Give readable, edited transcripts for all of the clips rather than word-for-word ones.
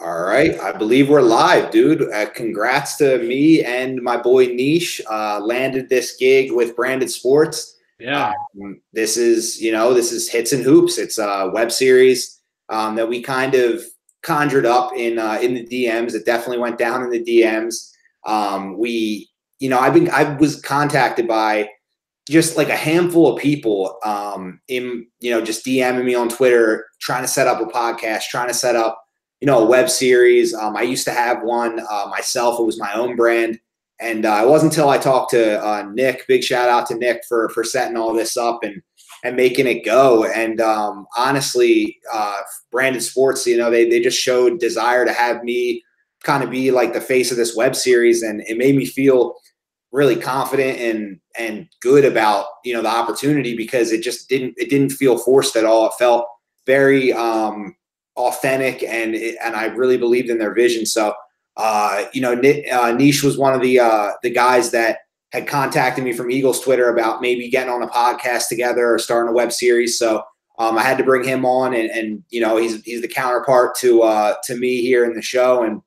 All right, I believe we're live, dude. Congrats to me and my boy Nish. Landed this gig with Branded Sports. Yeah. This is Hits and Hoops. It's a web series that we kind of conjured up in the DMs. It definitely went down in the DMs. I was contacted by just like a handful of people just DMing me on Twitter, trying to set up a podcast, trying to set up a web series. I used to have one myself. It was my own brand. And it wasn't until I talked to Nick, big shout out to Nick for setting all this up and making it go. And honestly, Branded Sports, they just showed desire to have me kind of be like the face of this web series. And it made me feel really confident and good about, the opportunity, because it didn't feel forced at all. It felt very authentic, and I really believed in their vision. So, Nish was one of the guys that had contacted me from Eagles Twitter about maybe getting on a podcast together or starting a web series. So I had to bring him on, and he's the counterpart to me here in the show, and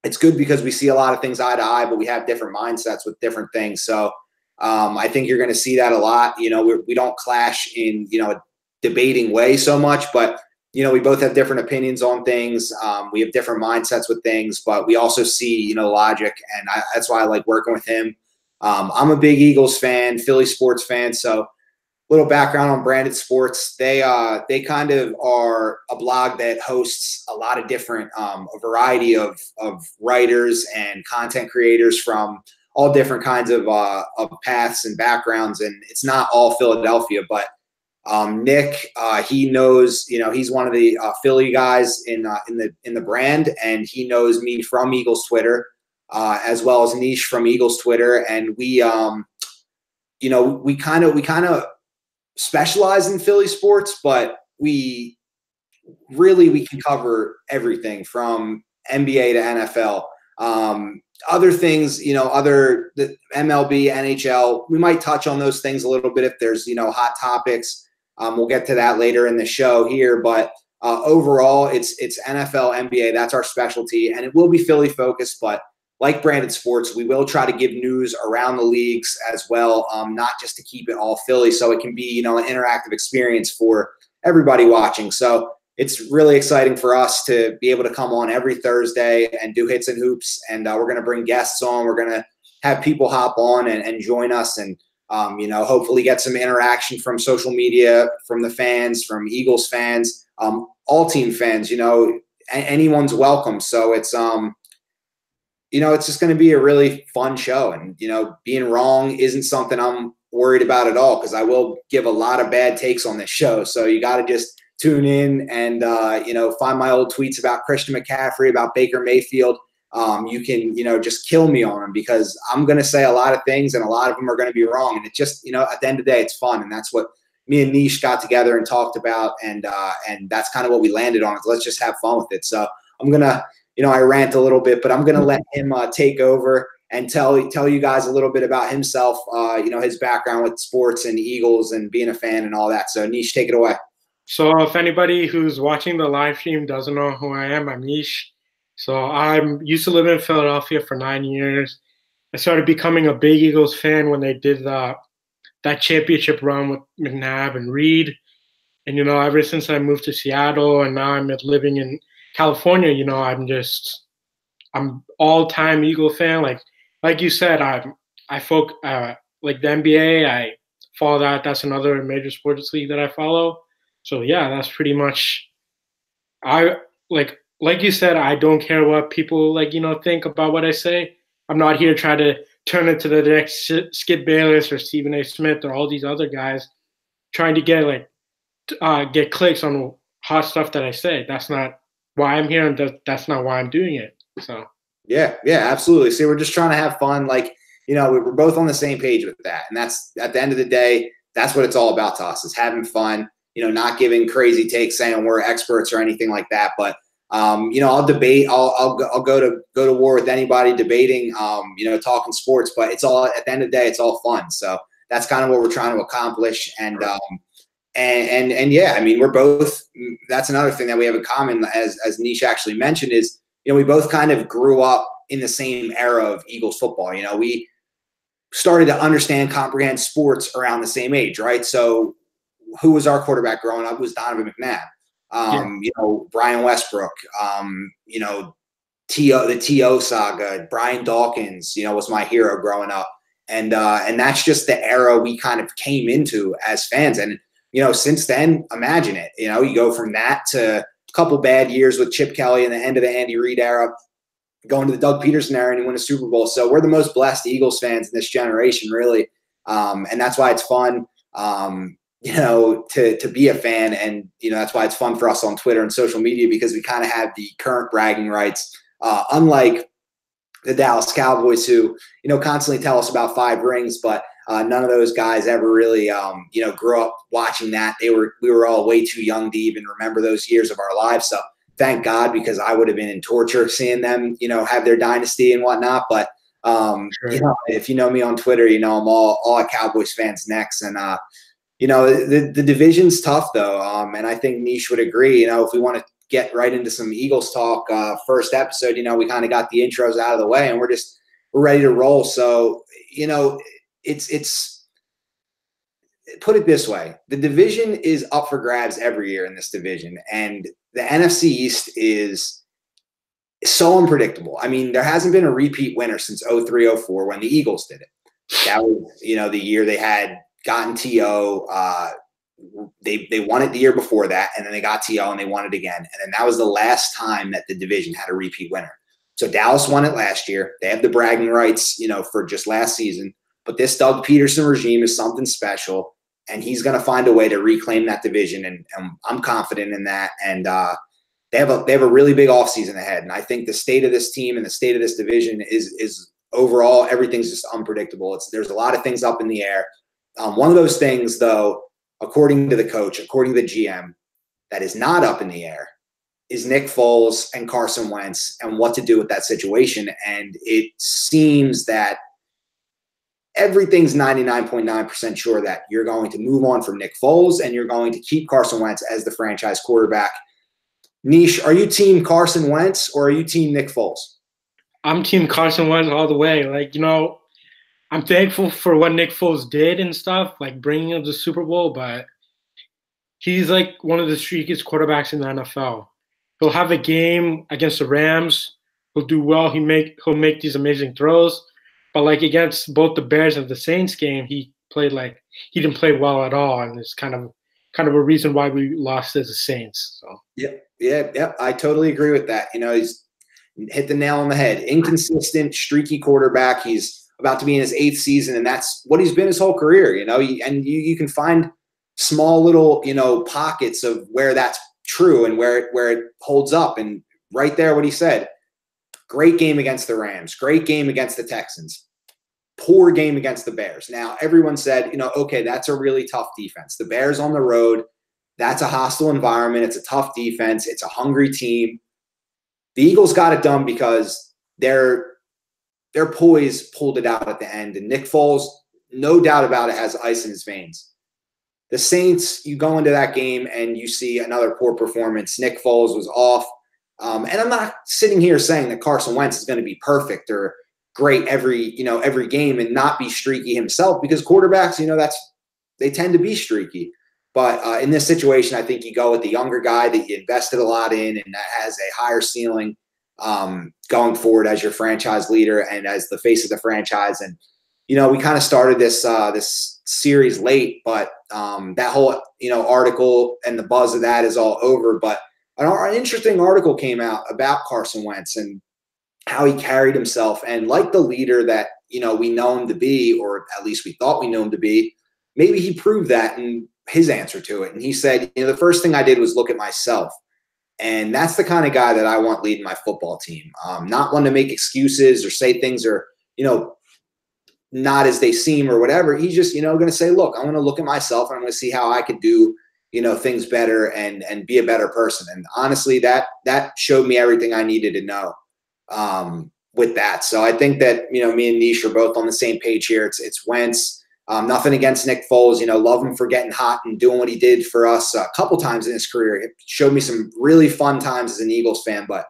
it's good because we see a lot of things eye to eye, but we have different mindsets with different things. So I think you're going to see that a lot. We don't clash in a debating way so much, but we both have different opinions on things. We have different mindsets with things, but we also see, logic. And that's why I like working with him. I'm a big Eagles fan, Philly sports fan. So little background on Branded Sports. They kind of are a blog that hosts a lot of different, a variety of writers and content creators from all different kinds of paths and backgrounds. And it's not all Philadelphia, but Nick, he knows, he's one of the Philly guys in the brand, and he knows me from Eagles Twitter, as well as Nish from Eagles Twitter, and we kind of specialize in Philly sports, but we can cover everything from NBA to NFL. Other things, the MLB, NHL, we might touch on those things a little bit if there's, hot topics. We'll get to that later in the show here, but overall, it's NFL, NBA. That's our specialty, and it will be Philly focused. But like Branded Sports, we will try to give news around the leagues as well, not just to keep it all Philly, so it can be an interactive experience for everybody watching. So it's really exciting for us to be able to come on every Thursday and do Hits and Hoops, and we're going to bring guests on. We're going to have people hop on and join us, and hopefully get some interaction from social media, from the fans, from Eagles fans, all team fans, anyone's welcome. So it's just going to be a really fun show. And, being wrong isn't something I'm worried about at all, because I will give a lot of bad takes on this show. So you got to just tune in and, find my old tweets about Christian McCaffrey, about Baker Mayfield. You can, just kill me on them, because I'm going to say a lot of things and a lot of them are going to be wrong. And it just, at the end of the day, it's fun. And that's what me and Nish got together and talked about. And that's kind of what we landed on, is let's just have fun with it. So I'm going to, I rant a little bit, but I'm going to let him take over and tell you guys a little bit about himself, his background with sports and Eagles and being a fan and all that. So Nish, take it away. So if anybody who's watching the live stream doesn't know who I am, I'm Nish. So I used to live in Philadelphia for 9 years. I started becoming a big Eagles fan when they did that championship run with McNabb and Reed. And, ever since I moved to Seattle and now I'm living in California, I'm all-time Eagle fan. Like you said, like the NBA, I follow that. That's another major sports league that I follow. So yeah, that's pretty much, like you said, I don't care what people think about what I say. I'm not here trying to turn it to the next Skip Bayless or Stephen A. Smith or all these other guys trying to get clicks on hot stuff that I say. That's not why I'm here, and that's not why I'm doing it. So yeah, absolutely. See, we're just trying to have fun. We're both on the same page with that, and that's, at the end of the day, that's what it's all about to us, is having fun. Not giving crazy takes saying we're experts or anything like that, but I'll debate. I'll go to war with anybody debating. Talking sports, but it's all, at the end of the day, it's all fun. So that's kind of what we're trying to accomplish. And yeah, I mean, we're both. That's another thing that we have in common, as Nish actually mentioned, is we both kind of grew up in the same era of Eagles football. We started to understand, comprehend sports around the same age, right? So who was our quarterback growing up? It was Donovan McNabb. Brian Westbrook, the T.O. saga, Brian Dawkins, was my hero growing up. And that's just the era we kind of came into as fans. And, since then, imagine it. You go from that to a couple bad years with Chip Kelly and the end of the Andy Reid era, going to the Doug Peterson era and win a Super Bowl. So we're the most blessed Eagles fans in this generation, really. And that's why it's fun, to be a fan. And, that's why it's fun for us on Twitter and social media, because we kind of have the current bragging rights, unlike the Dallas Cowboys, who, constantly tell us about 5 rings, but none of those guys ever really, grew up watching that. We were all way too young to even remember those years of our lives. So thank God, because I would have been in torture seeing them, have their dynasty and whatnot. But, Sure. if you know me on Twitter, I'm all a Cowboys fans next. And, the division's tough, though. And I think Nish would agree, if we want to get right into some Eagles talk, first episode, we kind of got the intros out of the way and we're ready to roll. So, it's put it this way. The division is up for grabs every year in this division. And the NFC East is so unpredictable. I mean, there hasn't been a repeat winner since 03-04 when the Eagles did it. That was, the year they had gotten T.O. They won it the year before that, and then they got T.O. and they won it again. And then that was the last time that the division had a repeat winner. So Dallas won it last year. They have the bragging rights, for just last season. But this Doug Peterson regime is something special, and he's going to find a way to reclaim that division, and I'm confident in that. And they have a really big offseason ahead, and I think the state of this team and the state of this division is overall, everything's just unpredictable. There's a lot of things up in the air. One of those things, though, according to the coach, according to the GM, that is not up in the air is Nick Foles and Carson Wentz and what to do with that situation. And it seems that everything's 99.9% sure that you're going to move on from Nick Foles and you're going to keep Carson Wentz as the franchise quarterback. Nish, are you team Carson Wentz or are you team Nick Foles? I'm team Carson Wentz all the way. I'm thankful for what Nick Foles did and stuff, like bringing up the Super Bowl, but he's like one of the streakiest quarterbacks in the NFL. He'll have a game against the Rams. He'll do well. He'll make these amazing throws. But against both the Bears and the Saints game, he didn't play well at all, and it's kind of a reason why we lost as the Saints. So yeah, I totally agree with that. He's hit the nail on the head. Inconsistent, streaky quarterback. He's about to be in his 8th season, and that's what he's been his whole career. You can find small little pockets of where that's true and where it holds up. And right there, what he said. Great game against the Rams. Great game against the Texans. Poor game against the Bears. Now, everyone said, okay, that's a really tough defense. The Bears on the road, that's a hostile environment. It's a tough defense. It's a hungry team. The Eagles got it done because their poise pulled it out at the end. And Nick Foles, no doubt about it, has ice in his veins. The Saints, you go into that game and you see another poor performance. Nick Foles was off. And I'm not sitting here saying that Carson Wentz is going to be perfect or great every game and not be streaky himself, because quarterbacks, they tend to be streaky. But in this situation, I think you go with the younger guy that you invested a lot in and that has a higher ceiling going forward as your franchise leader and as the face of the franchise. And, we kind of started this series late, but that whole, article and the buzz of that is all over. But an interesting article came out about Carson Wentz and how he carried himself. And like the leader that, we know him to be, or at least we thought we knew him to be, maybe he proved that in his answer to it. And he said, the first thing I did was look at myself. And that's the kind of guy that I want leading my football team. Not one to make excuses or say things are, not as they seem or whatever. He's just, going to say, look, I'm going to look at myself and I'm going to see how I could do things better and be a better person. And honestly, that showed me everything I needed to know with that. So I think that, me and Nish are both on the same page here. It's Wentz. Nothing against Nick Foles. Love him for getting hot and doing what he did for us a couple times in his career. It showed me some really fun times as an Eagles fan, but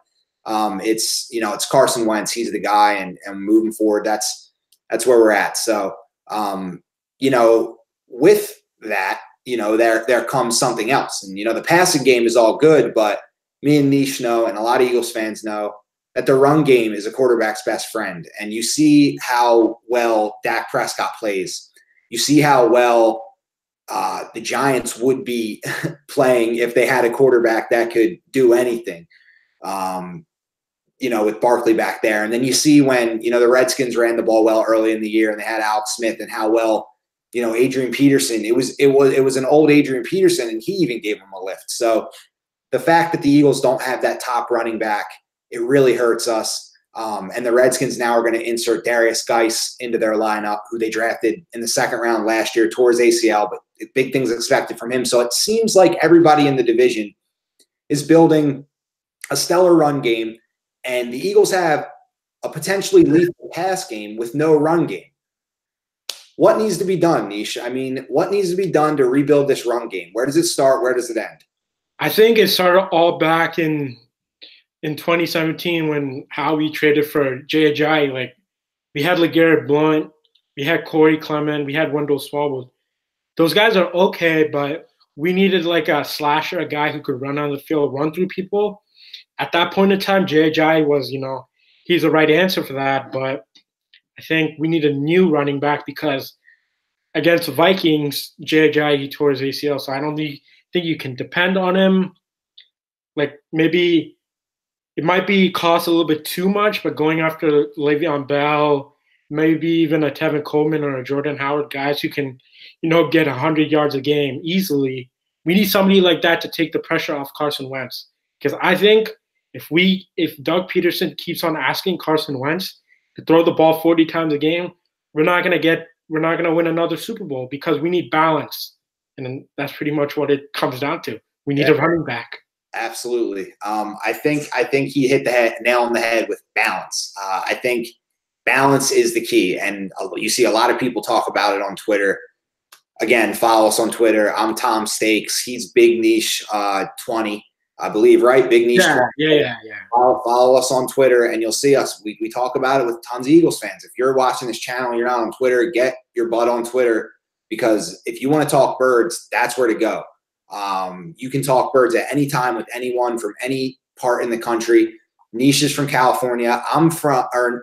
it's Carson Wentz. He's the guy, and moving forward, that's where we're at. So, with that, there comes something else. And, the passing game is all good, but me and Nish know, and a lot of Eagles fans know, that the run game is a quarterback's best friend. And you see how well Dak Prescott plays. You see how well the Giants would be playing if they had a quarterback that could do anything, with Barkley back there. And then you see when, the Redskins ran the ball well early in the year and they had Alex Smith, and how well, Adrian Peterson, it was an old Adrian Peterson, and he even gave him a lift. So the fact that the Eagles don't have that top running back, it really hurts us. And the Redskins now are going to insert Darius Geis into their lineup, who they drafted in the second round last year, tore his ACL, but big things expected from him. So it seems like everybody in the division is building a stellar run game, and the Eagles have a potentially lethal pass game with no run game. What needs to be done, Nish? I mean, what needs to be done to rebuild this run game? Where does it start? Where does it end? I think it started all back in 2017 when Howie traded for Jay Ajayi. Like, we had LeGarrette Blount, we had Corey Clement, we had Wendell Smallwood. Those guys are okay, but we needed like a slasher, a guy who could run on the field, run through people. At that point in time, Jay Ajayi was, he's the right answer for that. But I think we need a new running back, because against the Vikings, Jay Ajayi, he tore his ACL. So I don't think you can depend on him. Like, maybe it might be cost a little bit too much, but going after Le'Veon Bell, maybe even a Tevin Coleman or a Jordan Howard, guys who can, get 100 yards a game easily. We need somebody like that to take the pressure off Carson Wentz. Because I think if Doug Peterson keeps on asking Carson Wentz to throw the ball 40 times a game, we're not going to win another Super Bowl, because we need balance. And that's pretty much what it comes down to. We need a running back. Absolutely. I think he hit the nail on the head with balance. I think balance is the key. And you see a lot of people talk about it on Twitter. Again, follow us on Twitter. I'm Tom Stakes. He's Big Niche 20, I believe, right? Big Niche 20. Yeah. Follow us on Twitter, and you'll see us. We talk about it with tons of Eagles fans. If you're watching this channel and you're not on Twitter, get your butt on Twitter, because if you want to talk birds, that's where to go. You can talk birds at any time with anyone from any part in the country. Nish is from California.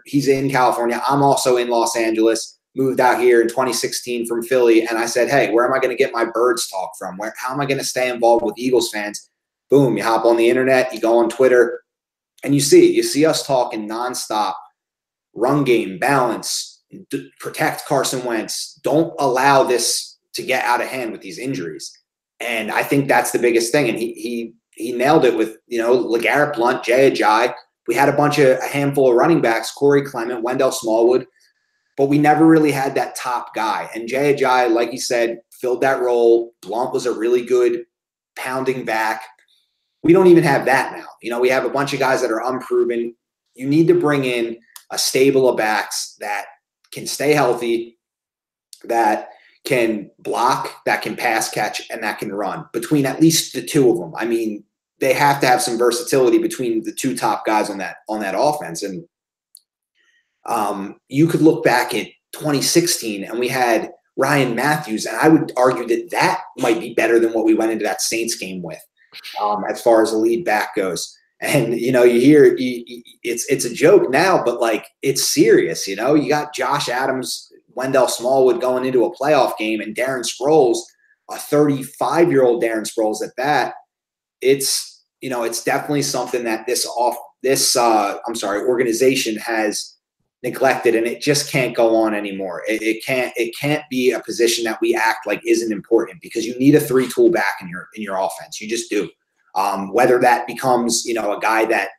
He's in California. I'm also in Los Angeles. Moved out here in 2016 from Philly, and I said, hey, where am I going to get my birds talk from? How am I going to stay involved with Eagles fans? Boom, you hop on the internet, you go on Twitter, and you see us talking nonstop. Run game, balance, protect Carson Wentz. Don't allow this to get out of hand with these injuries. And I think that's the biggest thing. And he nailed it with, LeGarrette Blount, Jay Ajayi. We had a handful of running backs, Corey Clement, Wendell Smallwood, but we never really had that top guy. And Jay Ajayi, like you said, filled that role. Blount was a really good pounding back. We don't even have that now. We have a bunch of guys that are unproven. You need to bring in a stable of backs that can stay healthy, that can block, that can pass catch, and that can run, between at least the two of them. I mean, they have to have some versatility between the two top guys on that offense. And you could look back at 2016 and we had Ryan Matthews, and I would argue that might be better than what we went into that Saints game with, as far as the lead back goes. And, you hear it's a joke now, but like, it's serious. You got Josh Adams, Wendell Smallwood going into a playoff game, and Darren Sproles, a 35-year-old Darren Sproles at that. It's definitely something that this organization has neglected, and it just can't go on anymore. It can't be a position that we act like isn't important, because you need a three-tool back in your offense. You just do. Whether that becomes, a guy that,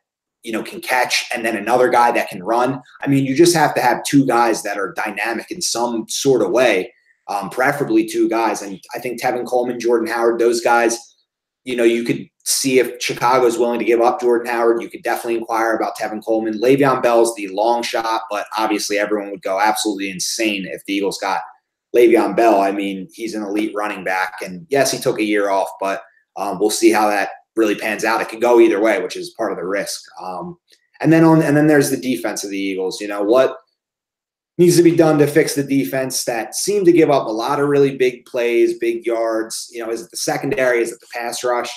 can catch, and then another guy that can run. I mean, you just have to have two guys that are dynamic in some sort of way, preferably two guys. And I think Tevin Coleman, Jordan Howard, those guys, you could see if Chicago's willing to give up Jordan Howard. You could definitely inquire about Tevin Coleman. Le'Veon Bell's the long shot, but obviously everyone would go absolutely insane if the Eagles got Le'Veon Bell. I mean, he's an elite running back. And yes, he took a year off, but we'll see how that really pans out. It could go either way, which is part of the risk. And then there's the defense of the Eagles. What needs to be done to fix the defense that seemed to give up a lot of really big plays, big yards? Is it the secondary? Is it the pass rush?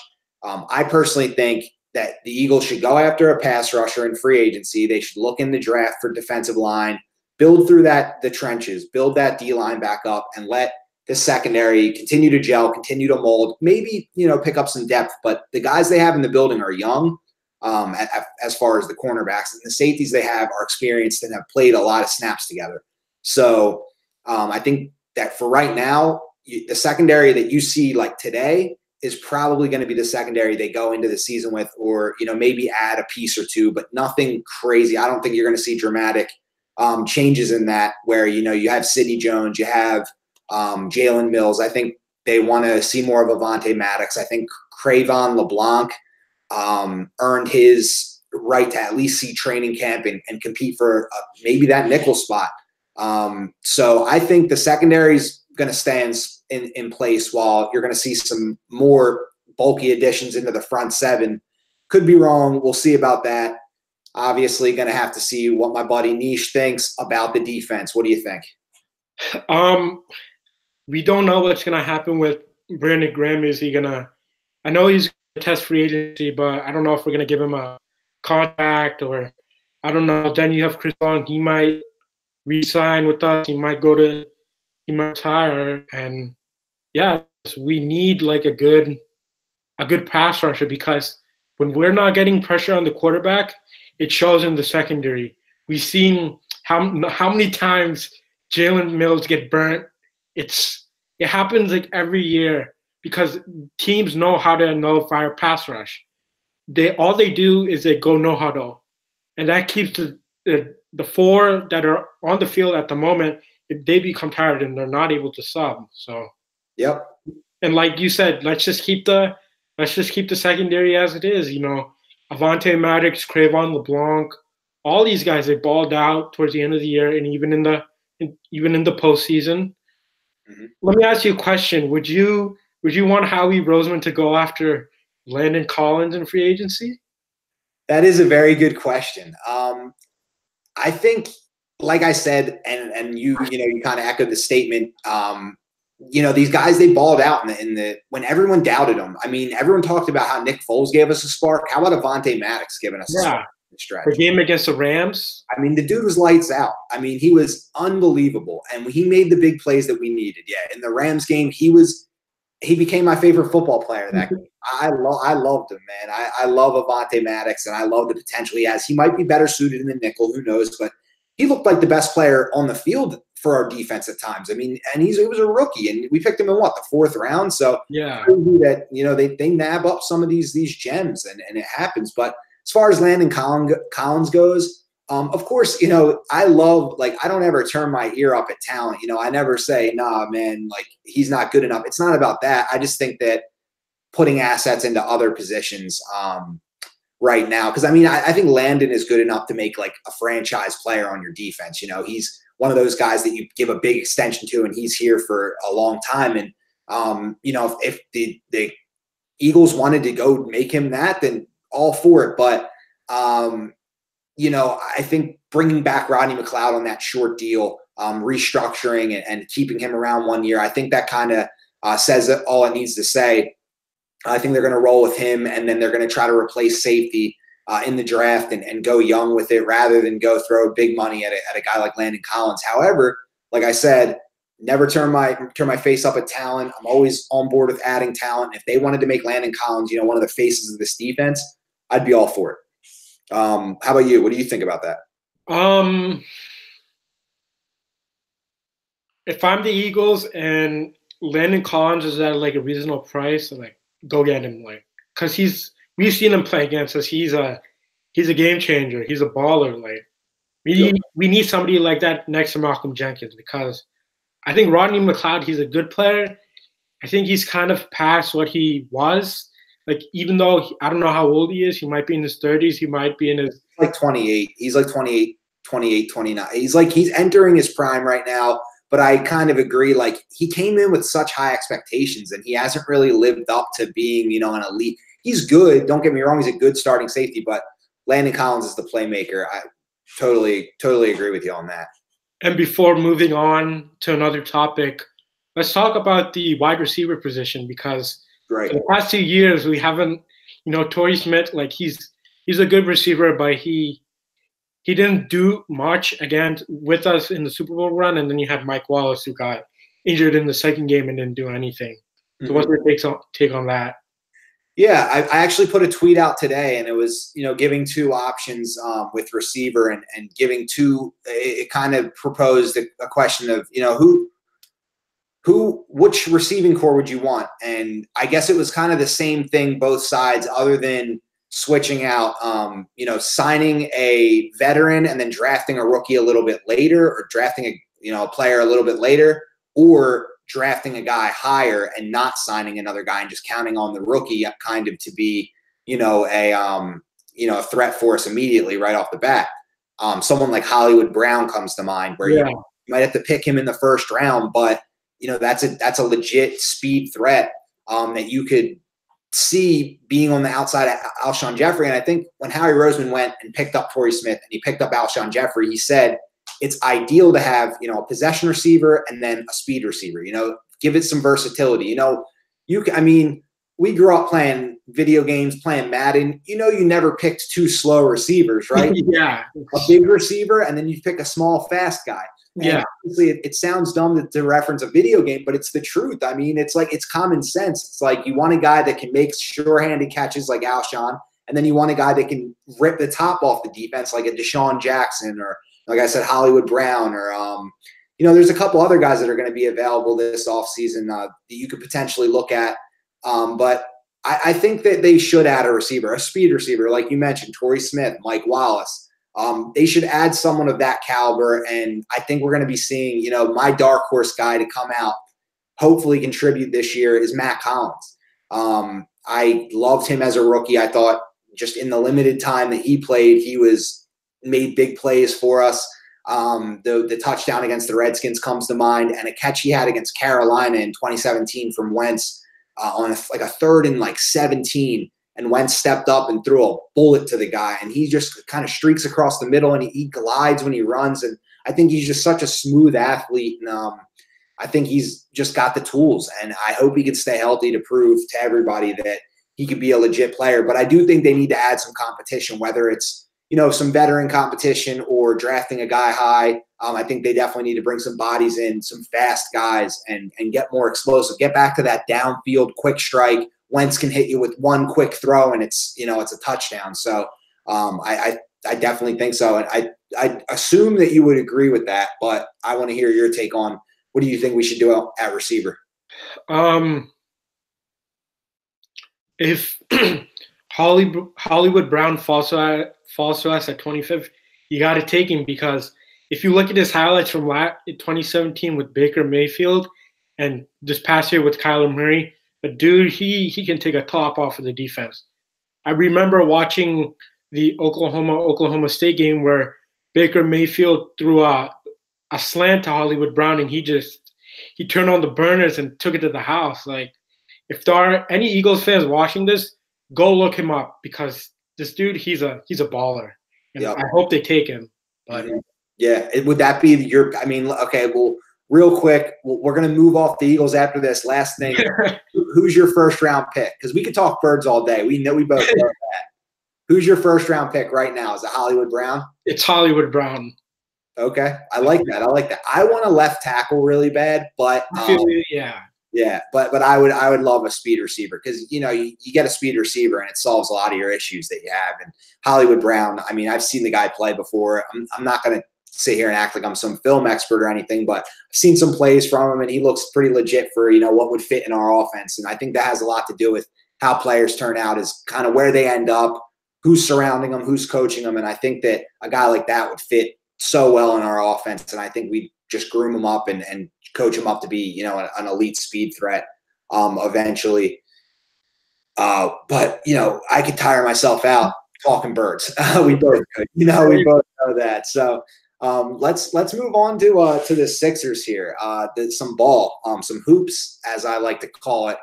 I personally think that the Eagles should go after a pass rusher in free agency. They should look in the draft for defensive line, build through the trenches, build that D-line back up, and let the secondary continue to gel, continue to mold, maybe, pick up some depth. But the guys they have in the building are young. As far as the cornerbacks, and the safeties they have are experienced and have played a lot of snaps together. So I think that for right now, the secondary that you see like today is probably going to be the secondary they go into the season with, or, maybe add a piece or two, but nothing crazy. I don't think you're going to see dramatic changes in that where, you have Sidney Jones, you have Jalen Mills. I think they want to see more of Avonte Maddox. I think Cravon LeBlanc earned his right to at least see training camp and compete for maybe that nickel spot. So I think the secondary is going to stay in place while you're going to see some more bulky additions into the front seven. Could be wrong. We'll see about that. Obviously going to have to see what my buddy Nish thinks about the defense. What do you think? We don't know what's going to happen with Brandon Graham. I know he's test free agency, but I don't know if we're going to give him a contract, or I don't know. Then you have Chris Long. He might re-sign with us. He might retire. And yeah, we need like a good pass rusher, because when we're not getting pressure on the quarterback, it shows in the secondary. We've seen how many times Jalen Mills get burnt. It happens like every year, because teams know how to nullify a pass rush. All they do is they go no huddle, and that keeps the four that are on the field at the moment, they become tired and they're not able to sub. So, yep. And like you said, let's just keep the secondary as it is. Avonte Maddox, Cravon LeBlanc, all these guys, they balled out towards the end of the year, and even in the postseason. Mm-hmm. Let me ask you a question. Would you want Howie Roseman to go after Landon Collins in free agency? That is a very good question. I think, like I said, and you kind of echoed the statement. These guys, they balled out when everyone doubted them. I mean, everyone talked about how Nick Foles gave us a spark. How about Avonte Maddox giving us a spark in the stretch? The game against the Rams. I mean, the dude was lights out. I mean, he was unbelievable, and he made the big plays that we needed. Yeah, in the Rams game, he became my favorite football player that game. I loved him, man. I love Avonte Maddox, and I love the potential he has. He might be better suited in the nickel, who knows? But he looked like the best player on the field for our defense at times. I mean, and he was a rookie, and we picked him in the fourth round. So yeah, that they nab up some of these gems, and it happens. But as far as Landon Collins goes, of course, I love, I don't ever turn my ear up at talent. I never say, nah, man, he's not good enough. It's not about that. I just think that putting assets into other positions right now, because I think Landon is good enough to make a franchise player on your defense. He's one of those guys that you give a big extension to, and he's here for a long time. And if the Eagles wanted to go make him that, then all for it. But I think bringing back Rodney McLeod on that short deal, restructuring and keeping him around 1 year, I think that kind of says all it needs to say. I think they're going to roll with him, and then they're going to try to replace safety in the draft and go young with it, rather than go throw big money at a guy like Landon Collins. However, like I said, never turn my face up at talent. I'm always on board with adding talent. If they wanted to make Landon Collins, one of the faces of this defense, I'd be all for it. How about you? What do you think about that? If I'm the Eagles and Landon Collins is at a reasonable price, go get him, because we've seen him play against us. He's a game changer. He's a baller. We need somebody like that next to Malcolm Jenkins, because I think Rodney McLeod, he's a good player. I think he's kind of past what he was. Even though I don't know how old he is, he might be in his 30s. He might be in his 28. He's 28, 29. He's entering his prime right now. But I kind of agree. He came in with such high expectations, and he hasn't really lived up to being, an elite. he's good. Don't get me wrong. He's a good starting safety, but Landon Collins is the playmaker. I totally agree with you on that. And before moving on to another topic, let's talk about the wide receiver position, because for the past 2 years we haven't, Torrey Smith, like he's a good receiver, but he didn't do much again with us in the Super Bowl run, and then you had Mike Wallace, who got injured in the second game and didn't do anything. So what's your take on that? Yeah, I actually put a tweet out today, and it was, giving two options with receiver and giving two. It kind of proposed a question of, which receiving core would you want? And I guess it was kind of the same thing both sides, other than switching out, signing a veteran and then drafting a rookie a little bit later, or drafting a player a little bit later, or drafting a guy higher and not signing another guy and just counting on the rookie kind of to be, a threat for us immediately right off the bat. Someone like Hollywood Brown comes to mind, where you might have to pick him in the first round, but that's a legit speed threat that you could see being on the outside of Alshon Jeffrey. And I think when Howie Roseman went and picked up Torrey Smith and he picked up Alshon Jeffrey, he said it's ideal to have, a possession receiver and then a speed receiver, give it some versatility. We grew up playing video games, playing Madden. You never picked two slow receivers, right? Yeah. A big receiver, and then you pick a small, fast guy. And yeah. Obviously, it sounds dumb to reference a video game, but it's the truth. It's common sense. It's like you want a guy that can make sure-handed catches like Alshon, and then you want a guy that can rip the top off the defense like a Deshaun Jackson, or, like I said, Hollywood Brown, or there's a couple other guys that are going to be available this offseason that you could potentially look at. But I think that they should add a receiver, a speed receiver, like you mentioned, Torrey Smith, Mike Wallace. They should add someone of that caliber, and I think we're going to be seeing, my dark horse guy to come out, hopefully contribute this year, is Matt Collins. I loved him as a rookie. I thought just in the limited time that he played, he made big plays for us. The touchdown against the Redskins comes to mind, and a catch he had against Carolina in 2017 from Wentz on a 3rd and 17. And Wentz stepped up and threw a bullet to the guy, and he just kind of streaks across the middle, and he glides when he runs. And I think he's just such a smooth athlete, and I think he's just got the tools. And I hope he can stay healthy to prove to everybody that he could be a legit player. But I do think they need to add some competition, whether it's some veteran competition or drafting a guy high. I think they definitely need to bring some bodies in, some fast guys, and get more explosive. Get back to that downfield quick strike. Wentz can hit you with one quick throw, and it's a touchdown. So I definitely think so. And I assume that you would agree with that, but I want to hear your take on what do you think we should do at receiver? If Hollywood Brown falls to us at 25th, you got to take him, because if you look at his highlights from 2017 with Baker Mayfield and this past year with Kyler Murray, the dude, he can take a top off of the defense. I remember watching the Oklahoma State game where Baker Mayfield threw a slant to Hollywood Brown, and he turned on the burners and took it to the house. Like, if there are any Eagles fans watching this, go look him up, because this dude, he's a baller, and I hope they take him. But yeah, would that be your? Okay, well, real quick, we're gonna move off the Eagles after this. Last thing, who's your first round pick? Because we could talk birds all day. We know we both know that. Who's your first round pick right now? Is it Hollywood Brown? It's Hollywood Brown. Okay, I like that. I want a left tackle really bad, but yeah, but I would love a speed receiver, because you get a speed receiver and it solves a lot of your issues that you have. And Hollywood Brown, I've seen the guy play before. I'm not going to sit here and act like I'm some film expert or anything, but I've seen some plays from him, and he looks pretty legit for what would fit in our offense. And I think that has a lot to do with how players turn out, is kind of where they end up, who's surrounding them, who's coaching them. And I think that a guy like that would fit so well in our offense, and I think we just groom him up and coach him up to be, an elite speed threat eventually. But I could tire myself out talking birds. We both could. We both know that. So let's move on to the Sixers here. Some ball, some hoops, as I like to call it.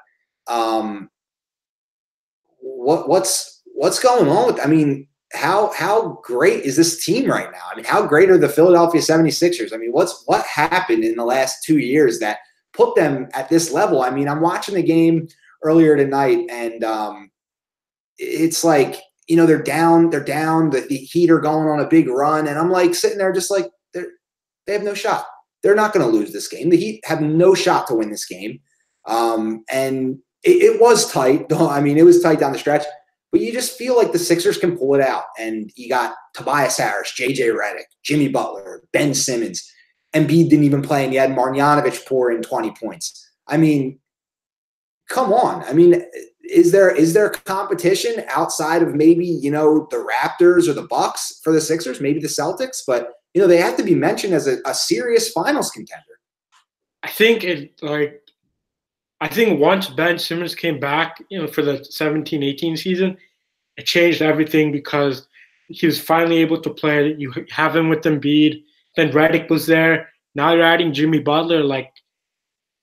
what's going on with? I mean, how great is this team right now? I mean, how great are the Philadelphia 76ers? I mean, what happened in the last 2 years that put them at this level? I mean, I'm watching the game earlier tonight, and it's like, you know, they're down. The Heat are going on a big run, and I'm like sitting there just like they have no shot. They're not going to lose this game. The Heat have no shot to win this game. And it was tight. I mean, it was tight down the stretch. But you just feel like the Sixers can pull it out. And you got Tobias Harris, J.J. Redick, Jimmy Butler, Ben Simmons. Embiid didn't even play, and you had Marjanovic pour in 20 points. I mean, come on. I mean, is there competition outside of maybe, you know, the Raptors or the Bucks for the Sixers, maybe the Celtics? But, you know, they have to be mentioned as a serious finals contender. I think once Ben Simmons came back, you know, for the 17-18 season, it changed everything because he was finally able to play. You have him with Embiid. Then Redick was there. Now you're adding Jimmy Butler. Like,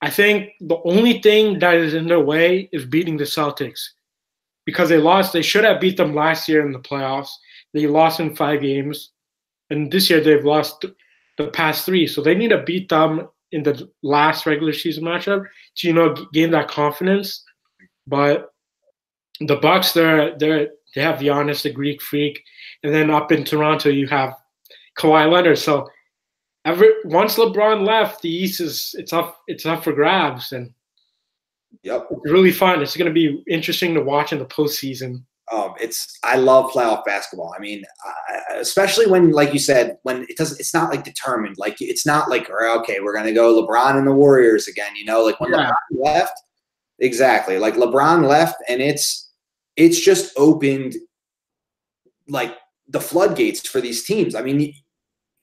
I think the only thing that is in their way is beating the Celtics because they lost. They should have beat them last year in the playoffs. They lost in 5 games. And this year they've lost the past 3. So they need to beat them in the last regular season matchup to, you know, gain that confidence. But the Bucks, they have Giannis, the Greek Freak, and then up in Toronto you have Kawhi Leonard. So once LeBron left, the East it's up for grabs, and yep, it's really fun. It's going to be interesting to watch in the postseason. I love playoff basketball. I mean, especially when, like you said, when it's not like determined. Like, it's not like, okay, we're going to go LeBron and the Warriors again, you know, like when LeBron left. Exactly. Like LeBron left, and it's just opened like the floodgates for these teams. I mean,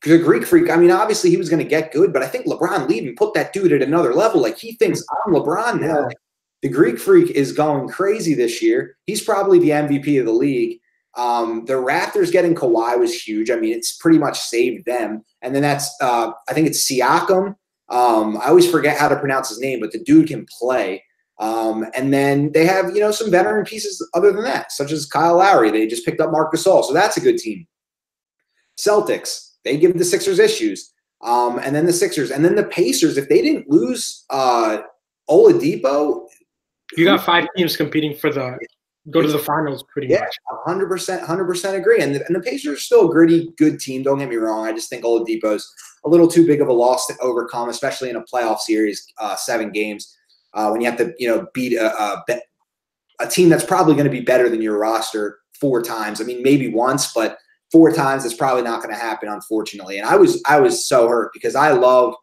the Greek Freak, I mean, obviously he was going to get good, but I think LeBron leaving put that dude at another level. Like, he thinks I'm LeBron now. Yeah. The Greek Freak is going crazy this year. He's probably the MVP of the league. The Raptors getting Kawhi was huge. I mean, it's pretty much saved them. And then that's I think it's Siakam. I always forget how to pronounce his name, but the dude can play. And then they have, you know, some veteran pieces other than that, such as Kyle Lowry. They just picked up Marc Gasol, so that's a good team. Celtics, they give the Sixers issues. And then the Sixers. And then the Pacers, if they didn't lose Oladipo, you got 5 teams competing for the go to the finals pretty much. 100% agree. And the Pacers are still a gritty, good team. Don't get me wrong. I just think Oladipo's a little too big of a loss to overcome, especially in a playoff series, 7 games, when you have to, you know, beat a team that's probably going to be better than your roster 4 times. I mean, maybe once, but 4 times is probably not going to happen, unfortunately. And I was so hurt because I love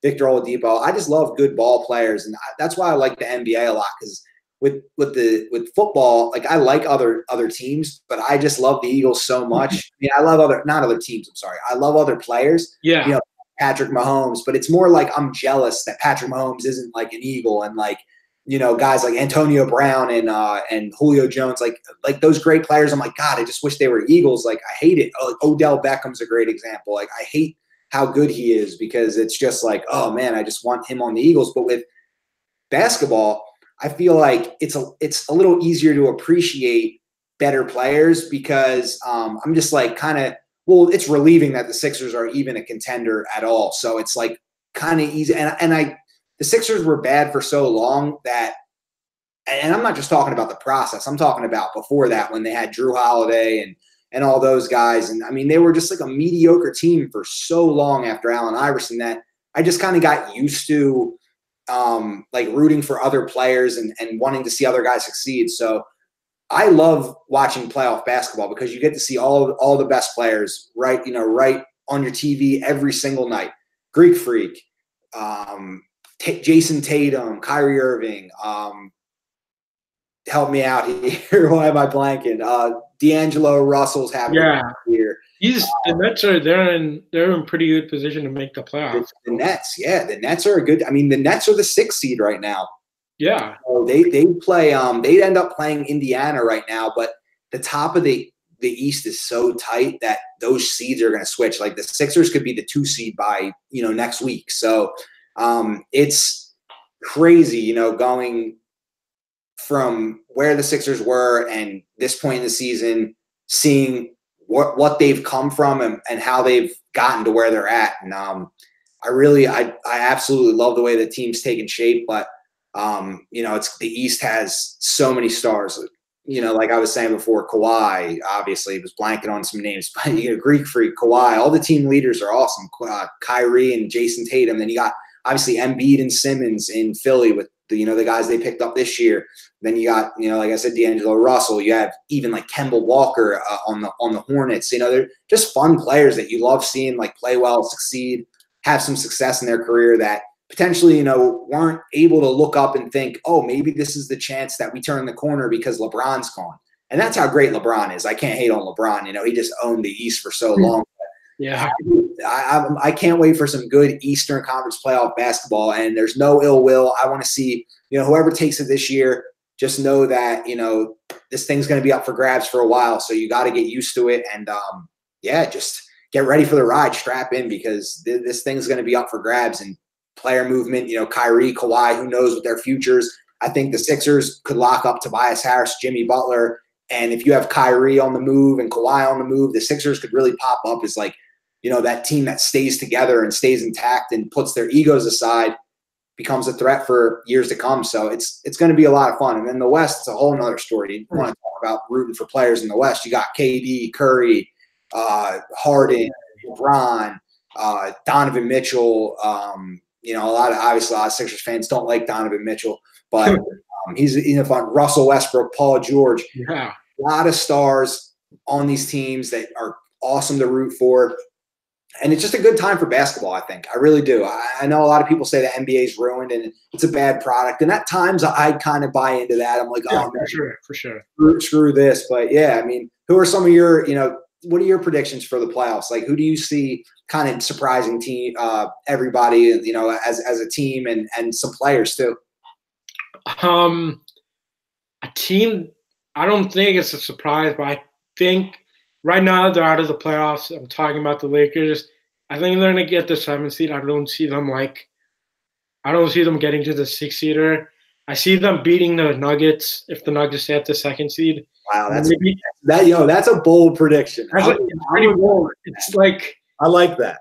Victor Oladipo. I just love good ball players, and that's why I like the NBA a lot. Because with football, like, I like other teams, but I just love the Eagles so much. I mean, I love not other teams. I'm sorry, I love other players. Yeah, you know, Patrick Mahomes, but it's more like I'm jealous that Patrick Mahomes isn't like an Eagle, and like, you know, guys like Antonio Brown and Julio Jones, like those great players. I'm like, God, I just wish they were Eagles. Like, I hate it. Like, Odell Beckham's a great example. Like, I hate how good he is because it's just like, oh man, I just want him on the Eagles. But with basketball, I feel like it's a little easier to appreciate better players because I'm just like well, it's relieving that the Sixers are even a contender at all. So it's like kind of easy. And the Sixers were bad for so long that, and I'm not just talking about the process, I'm talking about before that when they had Drew Holiday and all those guys. And I mean, they were just like a mediocre team for so long after Allen Iverson that I just kind of got used to like rooting for other players and wanting to see other guys succeed. So I love watching playoff basketball because you get to see all the best players right on your TV every single night. Greek Freak, Jason Tatum, Kyrie Irving, help me out here. Why am I blanking? D'Angelo Russell's having a good year. The Nets they're in pretty good position to make the playoffs. The Nets, the Nets are good. I mean, the Nets are the 6th seed right now. Yeah. So they play. They end up playing Indiana right now, but the top of the East is so tight that those seeds are going to switch. Like the Sixers could be the 2 seed by next week. So it's crazy, going from where the Sixers were and this point in the season, seeing what they've come from and how they've gotten to where they're at. And I absolutely love the way the team's taken shape, but it's the East has so many stars. Like I was saying before, Kawhi, obviously, was blanking on some names, but Greek Freak, Kawhi, all the team leaders are awesome. Kyrie and Jason Tatum. Then you got obviously Embiid and Simmons in Philly with the guys they picked up this year. Then you got, like I said, D'Angelo Russell. You have even like Kemba Walker on the Hornets. They're just fun players that you love seeing like play well, succeed, have some success in their career that potentially, weren't able to look up and think, oh, maybe this is the chance that we turn the corner because LeBron's gone. And that's how great LeBron is. I can't hate on LeBron. He just owned the East for so long. Yeah. I can't wait for some good Eastern Conference playoff basketball, and there's no ill will. I want to see, whoever takes it this year, just know that, this thing's going to be up for grabs for a while. So you got to get used to it. And, just get ready for the ride, strap in, because this thing's going to be up for grabs. And player movement, Kyrie, Kawhi, who knows what their futures. I think the Sixers could lock up Tobias Harris, Jimmy Butler. And if you have Kyrie on the move and Kawhi on the move, the Sixers could really pop up as like, that team that stays together and stays intact and puts their egos aside, becomes a threat for years to come. So it's going to be a lot of fun. And then the West, it's a whole nother story. You want to talk about rooting for players in the West. You got KD, Curry, Harden, LeBron, Donovan Mitchell. A lot of Sixers fans don't like Donovan Mitchell, but he's fun. Russell Westbrook, Paul George. Yeah. A lot of stars on these teams that are awesome to root for. And it's just a good time for basketball, I think. I really do. I know a lot of people say the NBA is ruined and it's a bad product. And at times I kind of buy into that. I'm like, for sure. Screw this. But yeah, who are some of your, what are your predictions for the playoffs? Like, who do you see kind of surprising team, everybody, as a team and some players too? A team, I don't think it's a surprise, but I think right now they're out of the playoffs. I'm talking about the Lakers. I think they're going to get the 7th seed. I don't see them getting to the 6th-seeder. I see them beating the Nuggets if the Nuggets stay at the 2nd seed. Wow, that's a bold prediction. It's pretty bold. It's like, I like that.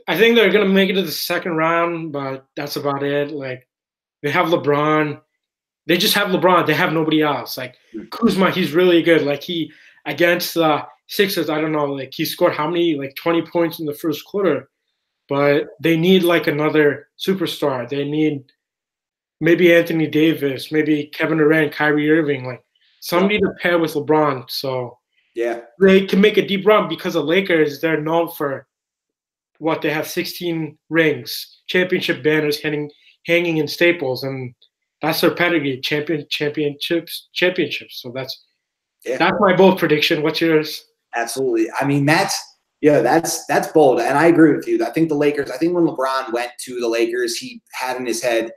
I think they're going to make it to the 2nd round, but that's about it. Like, they have LeBron. They just have LeBron. They have nobody else. Like, Kuzma, he's really good. Like, against the Sixers, I don't know, like, he scored how many, like 20 points in the first quarter. But they need, like, another superstar. They need maybe Anthony Davis, maybe Kevin Durant, Kyrie Irving, like, somebody to pair with LeBron. So yeah, they can make a deep run, because the Lakers, they're known for what? They have 16 rings, championship banners hanging in Staples, and that's their pedigree, championships. So that's my bold prediction. What's yours? Absolutely. That's bold, and I agree with you. I think the Lakers. I think when LeBron went to the Lakers, he had in his head,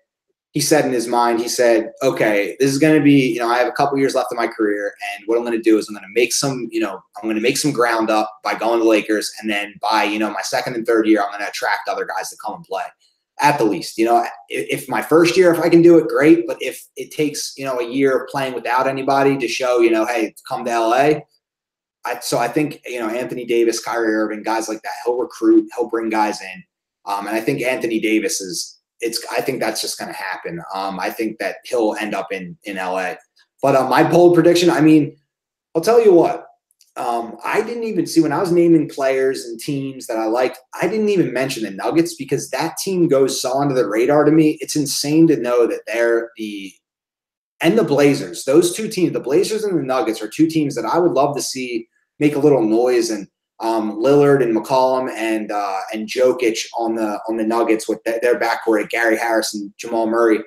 he said in his mind, he said, "Okay, this is going to be. I have a couple years left in my career, and what I'm going to do is I'm going to make some. I'm going to make some ground up by going to the Lakers, and then by my 2nd and 3rd year, I'm going to attract other guys to come and play." At the least, if my first year, if I can do it, great. But if it takes, a year of playing without anybody to show, hey, come to LA. So I think, Anthony Davis, Kyrie Irving, guys like that, he'll recruit, he'll bring guys in. And I think Anthony Davis I think that's just going to happen. I think that he'll end up in LA. But my bold prediction, I'll tell you what. I didn't even see when I was naming players and teams that I liked, I didn't even mention the Nuggets, because that team goes so under the radar to me. It's insane to know that they're and the Blazers, those two teams, the Blazers and the Nuggets, are two teams that I would love to see make a little noise. And Lillard and McCollum and Jokic on the Nuggets with their backcourt, Gary Harris and Jamal Murray.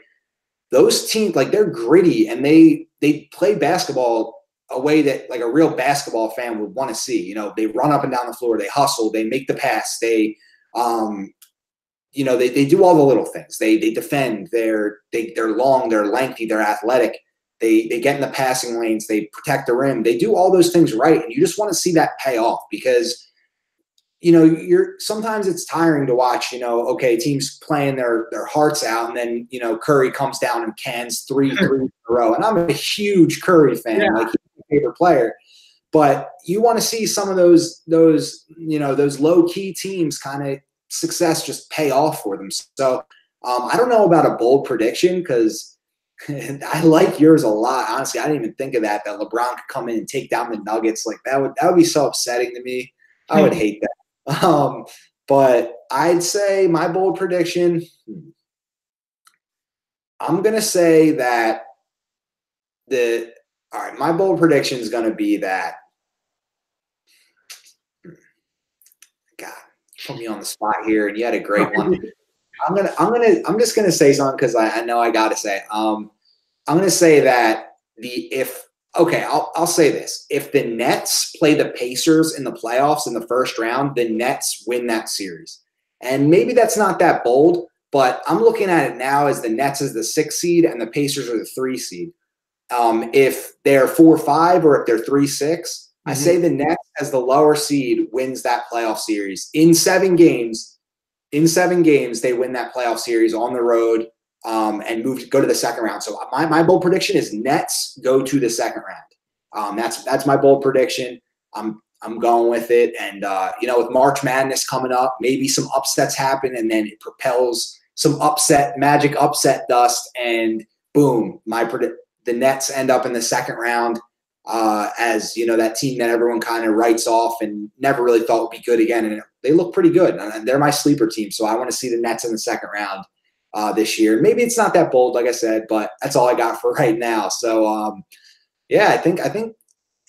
Those teams, like, they're gritty and they play basketball a way that, like, a real basketball fan would want to see. They run up and down the floor, they hustle, they make the pass, they do all the little things. They defend, they're long, they're lengthy, they're athletic. They get in the passing lanes, they protect the rim. They do all those things right, and you just want to see that pay off, because sometimes it's tiring to watch, okay, teams playing their hearts out, and then, Curry comes down and cans three in a row. And I'm a huge Curry fan, like he's my favorite player. But you want to see some of those low key teams kind of success just pay off for them. So I don't know about a bold prediction, because I like yours a lot. Honestly, I didn't even think of that LeBron could come in and take down the Nuggets. Like that would be so upsetting to me. I would hate that. But I'd say my bold prediction, I'm going to say that my bold prediction is going to be that, God, put me on the spot here, and you had a great one. I'm just gonna say something because I know I gotta say. I'm gonna say that I'll say this: if the Nets play the Pacers in the playoffs in the first round, the Nets win that series. And maybe that's not that bold, but I'm looking at it now as the Nets as the 6th seed and the Pacers are the 3 seed. If they're 4-5 or if they're 3-6, I say the Nets as the lower seed wins that playoff series in 7 games. In 7 games, they win that playoff series on the road and go to the second round. So my bold prediction is Nets go to the second round. That's my bold prediction. I'm going with it. And with March Madness coming up, maybe some upsets happen, and then it propels some magic upset dust, and boom, the Nets end up in the second round as that team that everyone kind of writes off and never really thought would be good again. And they look pretty good. And they're my sleeper team. So I want to see the Nets in the second round this year. Maybe it's not that bold, like I said, but that's all I got for right now. So, I think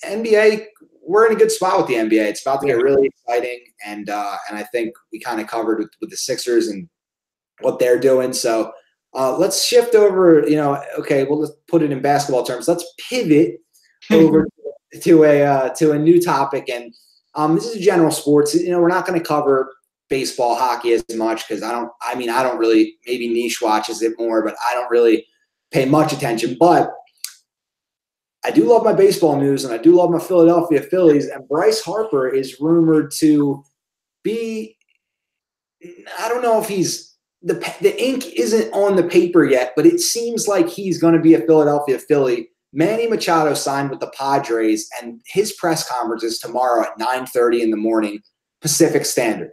NBA, we're in a good spot with the NBA. It's about to get really exciting. And I think we kind of covered with the Sixers and what they're doing. So let's shift over, okay, well, let's put it in basketball terms. Let's pivot over to a new topic, and this is general sports. We're not going to cover baseball, hockey as much because I don't really. Maybe Nish watches it more, but I don't really pay much attention. But I do love my baseball news, and I do love my Philadelphia Phillies. And Bryce Harper is rumored to be. I don't know if he's the ink isn't on the paper yet, but it seems like he's going to be a Philadelphia Philly. Manny Machado signed with the Padres, and his press conference is tomorrow at 9:30 in the morning Pacific Standard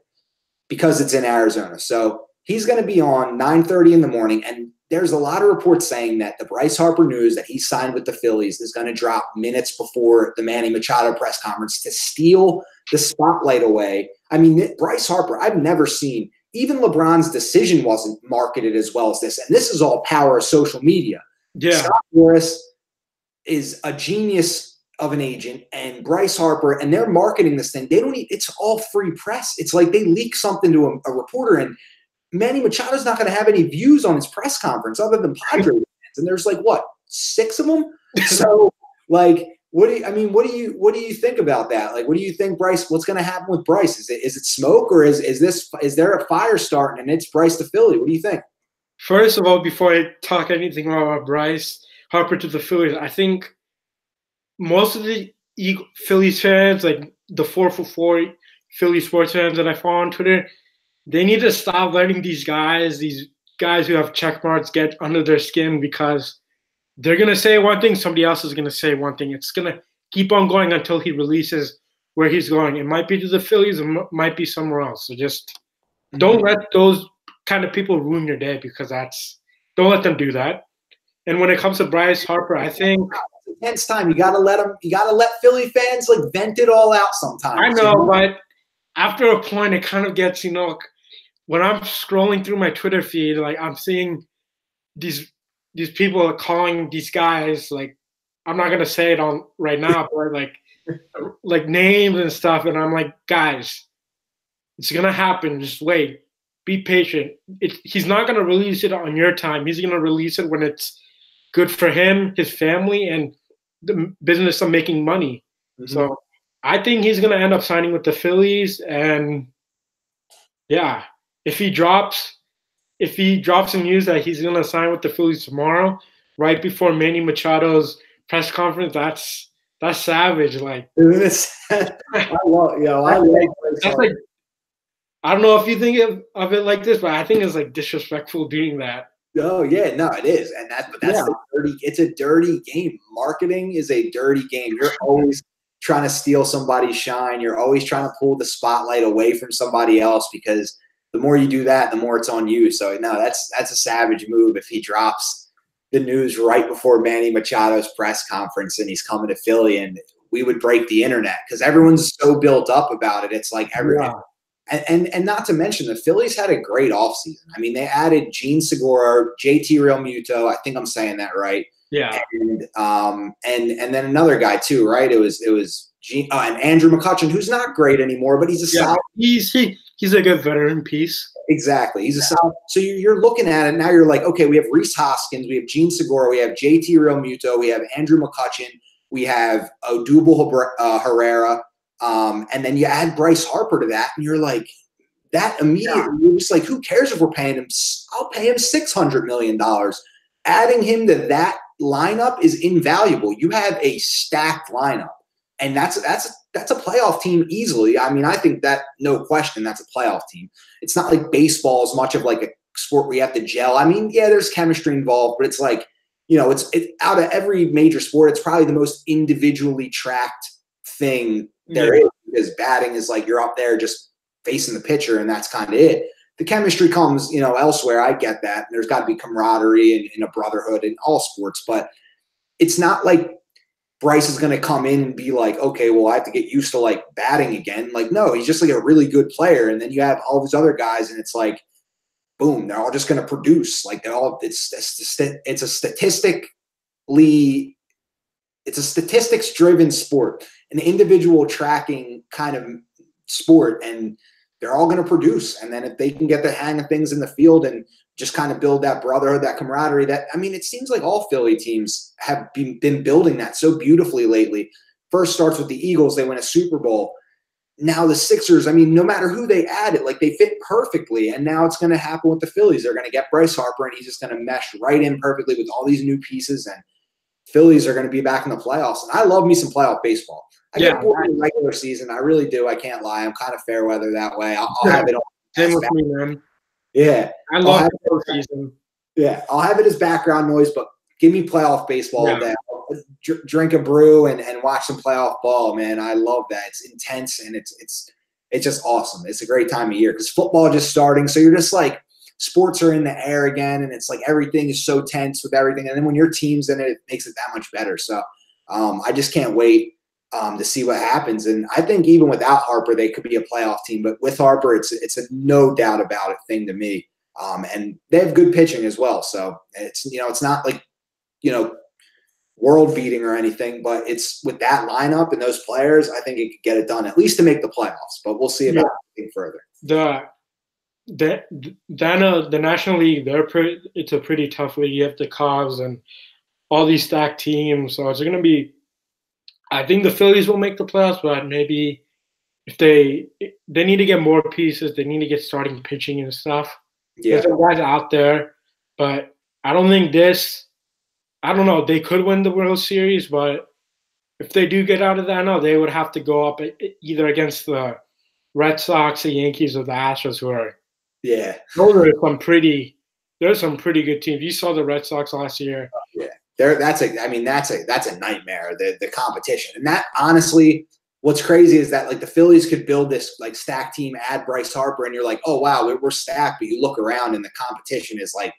because it's in Arizona. So he's going to be on 9:30 in the morning, and there's a lot of reports saying that the Bryce Harper news that he signed with the Phillies is going to drop minutes before the Manny Machado press conference to steal the spotlight away. I mean, Bryce Harper, I've never seen – even LeBron's decision wasn't marketed as well as this, and this is all power of social media. Yeah. Scott Boras is a genius of an agent, and Bryce Harper, and they're marketing this thing. It's all free press. It's like they leak something to a reporter, and Manny Machado's not going to have any views on his press conference other than Padres fans. And there's 6 of them. So what do you think about that? What do you think, Bryce? What's going to happen with Bryce? Is it smoke, or is there a fire starting and it's Bryce to Philly? What do you think? First of all, before I talk anything about Bryce Harper to the Phillies, I think most of the Phillies fans, like the 444 Philly sports fans that I follow on Twitter, they need to stop letting these guys who have check marks get under their skin, because they're going to say one thing, somebody else is going to say one thing. It's going to keep on going until he releases where he's going. It might be to the Phillies, it might be somewhere else. So just don't let those kind of people ruin your day, because don't let them do that. And when it comes to Bryce Harper, I think intense time. You gotta let Philly fans vent it all out sometimes. I know, but after a point, it kind of gets, when I'm scrolling through my Twitter feed, I'm seeing these people are calling these guys, I'm not gonna say it on right now, but names and stuff, and I'm like, guys, it's gonna happen. Just wait, be patient. He's not gonna release it on your time. He's gonna release it when it's good for him, his family, and the business of making money. Mm-hmm. So I think he's gonna end up signing with the Phillies, and yeah, if he drops some news that he's going to sign with the Phillies tomorrow, right before Manny Machado's press conference, that's savage. I love, that's I don't know if you think of it like this, but I think it's like disrespectful doing that. Oh yeah, no, it is, and that's Yeah. the dirty. It's a dirty game. Marketing is a dirty game. You're always trying to steal somebody's shine. You're always trying to pull the spotlight away from somebody else because the more you do that, the more it's on you. So no, that's a savage move if he drops the news right before Manny Machado's press conference and he's coming to Philly, and we would break the internet because everyone's so built up about it. It's like Yeah. and not to mention the Phillies had a great offseason. I mean, they added Gene Segura, JT Realmuto. I think I'm saying that right. Yeah. And then another guy too, right? It was Gene, and Andrew McCutchen, who's not great anymore, but he's a solid. He's a good veteran piece. Exactly, he's a solid. So you're looking at it now. You're like, okay, we have Rhys Hoskins, we have Gene Segura, we have JT Realmuto, we have Andrew McCutchen, we have Odubel Herrera. And then you add Bryce Harper to that, and you're like, that immediately, you're just like, who cares if we're paying him? I'll pay him $600 million. Adding him to that lineup is invaluable. You have a stacked lineup, and that's a playoff team easily. I mean, I think that no question that's a playoff team. It's not like baseball as much of like a sport where you have to gel. I mean, yeah, there's chemistry involved, but it's like, it's out of every major sport, it's probably the most individually tracked thing there is, because batting is like you're up there just facing the pitcher and that's kind of it. The chemistry comes, elsewhere. I get that. There's got to be camaraderie and a brotherhood in all sports, but it's not like Bryce is going to come in and be like, okay, well, I have to get used to like batting again. Like, no, he's just like a really good player. And then you have all these other guys and it's like, boom, they're all just going to produce. Like it's a statistics driven sport, an individual tracking kind of sport, and they're all going to produce. And then if they can get the hang of things in the field and just kind of build that brotherhood, that camaraderie, it seems like all Philly teams have been building that so beautifully lately. First starts with the Eagles. They win a Super Bowl. Now the Sixers, no matter who they added, like they fit perfectly. And now it's going to happen with the Phillies. They're going to get Bryce Harper and he's just going to mesh right in perfectly with all these new pieces. And Phillies are going to be back in the playoffs. And I love me some playoff baseball. I get bored in the regular season. I really do. I can't lie. I'm kind of fair weather that way. I'll have it on. Same with me, man. Yeah. I love the season. Yeah. I'll have it as background noise, but give me playoff baseball all day. Drink a brew and watch some playoff ball, man. I love that. It's intense and it's just awesome. It's a great time of year because football just starting. So you're just like, sports are in the air again, and it's like everything is so tense with everything. And then when your team's in it, it makes it that much better. So I just can't wait to see what happens. And I think even without Harper, they could be a playoff team. But with Harper, it's a no doubt about it thing to me. And they have good pitching as well. So it's not like, world beating or anything, but it's with that lineup and those players, I think it could get it done, at least to make the playoffs. But we'll see about anything further. The National League, it's a pretty tough league. You have the Cubs and all these stacked teams. So it's going to be, I think the Phillies will make the playoffs, but maybe if they need to get more pieces, they need to get starting pitching and stuff. Yeah. There's guys out there, but I don't think I don't know. They could win the World Series, but if they do get out of the NL, they would have to go up either against the Red Sox, the Yankees, or the Astros, who are those are there's some pretty good teams. You saw the Red Sox last year. That's a nightmare. The competition, and that honestly, what's crazy is that like the Phillies could build this like stacked team, add Bryce Harper, and you're like, oh wow, we're stacked. But you look around and the competition is like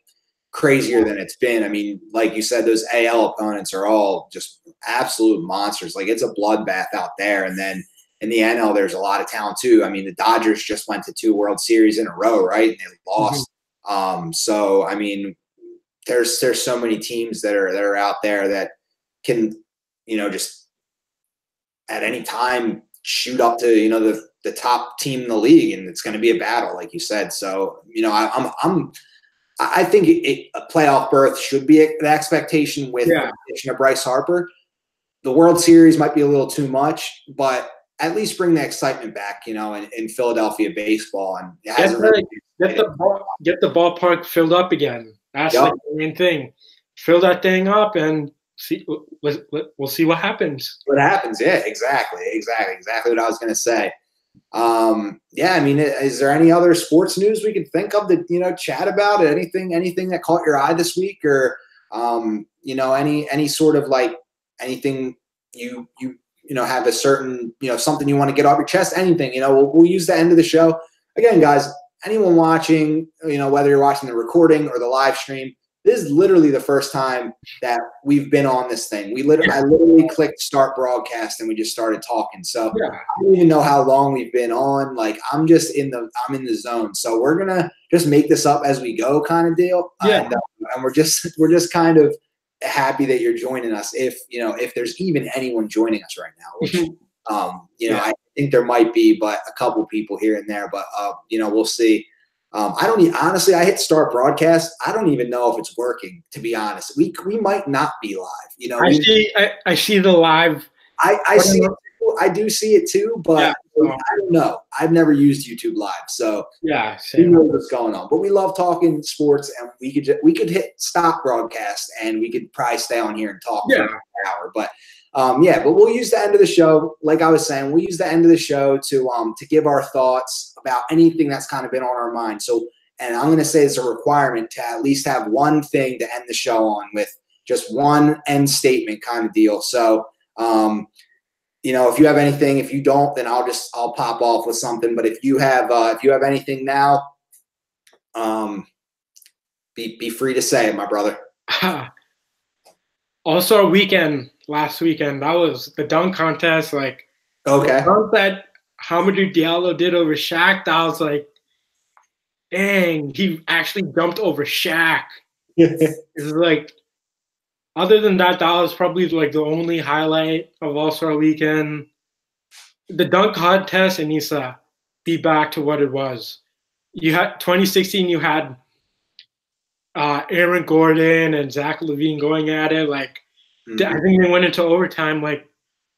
crazier than it's been. Like you said, those AL opponents are all just absolute monsters. Like it's a bloodbath out there. And then in the NL, there's a lot of talent too. The Dodgers just went to 2 World Series in a row, right? And they lost. So there's so many teams that are out there that can, just at any time shoot up to, the top team in the league, and it's going to be a battle, like you said. So, I think a playoff berth should be an expectation with the addition of Bryce Harper. The World Series might be a little too much, but at least bring the excitement back, in Philadelphia baseball. And it hasn't get the ballpark filled up again. That's the main thing. Fill that thing up and see. We'll see what happens. What happens? Yeah, exactly what I was going to say. Yeah, I mean, is there any other sports news we could think of that, chat about? Anything that caught your eye this week, or any sort of like anything you have a certain something you want to get off your chest? Anything, we'll use the end of the show again, guys. Anyone watching, whether you're watching the recording or the live stream, this is literally the first time that we've been on this thing. I literally clicked start broadcast and we just started talking. So Yeah. I don't even know how long we've been on. Like I'm in the zone. So we're gonna just make this up as we go, kind of deal. Yeah. And we're just kind of happy that you're joining us. If there's even anyone joining us right now, which I think there might be, but a couple people here and there. But we'll see. Honestly, I hit start broadcast. I don't even know if it's working, to be honest. We might not be live. I see the live. I see it too. I do see it too, but I don't know. I've never used YouTube Live, so who knows what's going on. But we love talking sports, and we could hit stop broadcast, and we could probably stay on here and talk for an hour. But but we'll use the end of the show. Like I was saying, we'll use the end of the show to give our thoughts about anything that's kind of been on our mind. So, and I'm going to say it's a requirement to at least have one thing to end the show on with, just one end statement kind of deal. So, if you have anything, if you don't, then I'll pop off with something. But if you have anything now, be free to say it, my brother. Also, last weekend, that was the dunk contest. Like, okay, the dunk that Hamidou Diallo did over Shaq. That was like, dang, he actually jumped over Shaq. It's like, other than that, that was probably like the only highlight of All-Star Weekend. The dunk contest, it needs to be back to what it was. You had 2016. You had Aaron Gordon and Zach LaVine going at it. Like, I think they went into overtime. Like,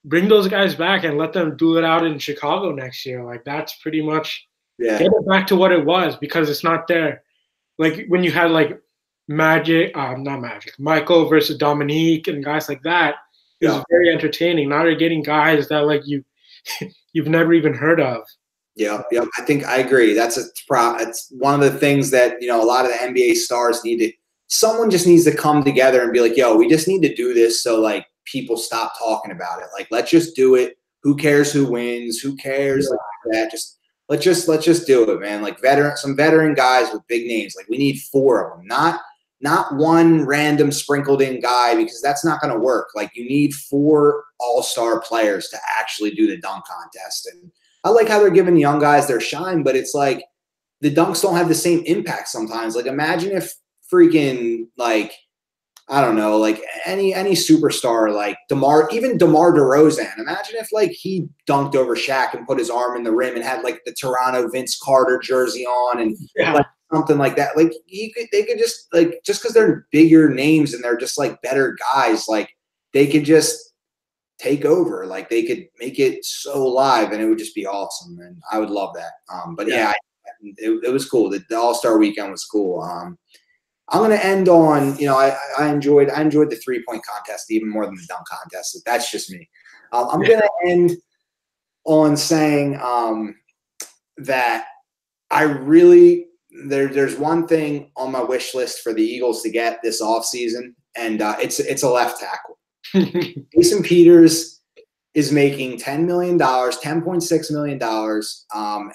bring those guys back and let them do it out in Chicago next year. Like, that's pretty much get it back to what it was, because it's not there. Like when you had like Michael versus Dominique and guys like that, it was very entertaining. Now they're getting guys that like you've never even heard of. Yeah. I think I agree. It's one of the things that a lot of the NBA stars need to. Someone just needs to come together and be like, "Yo, we just need to do this so like people stop talking about it. Like, let's just do it. Who cares who wins? Who cares like that? Let's just do it, man. Like some veteran guys with big names. Like we need 4 of them, not one random sprinkled in guy, because that's not going to work. Like you need 4 all-star players to actually do the dunk contest. And I like how they're giving young guys their shine, but it's like the dunks don't have the same impact sometimes. Like imagine if freaking like, I don't know, like any superstar like DeMar DeRozan. Imagine if like he dunked over Shaq and put his arm in the rim and had like the Toronto Vince Carter jersey on and like something like that. Like they could just like, just because they're bigger names and they're just like better guys, like they could just take over. Like they could make it so live and it would just be awesome. And I would love that. But it was cool. The All-Star Weekend was cool. I'm going to end on, I enjoyed the 3-point contest even more than the dunk contest. That's just me. I'm going to end on saying that I really there's one thing on my wish list for the Eagles to get this offseason, and it's a left tackle. Jason Peters is making $10 million, $10.6 million,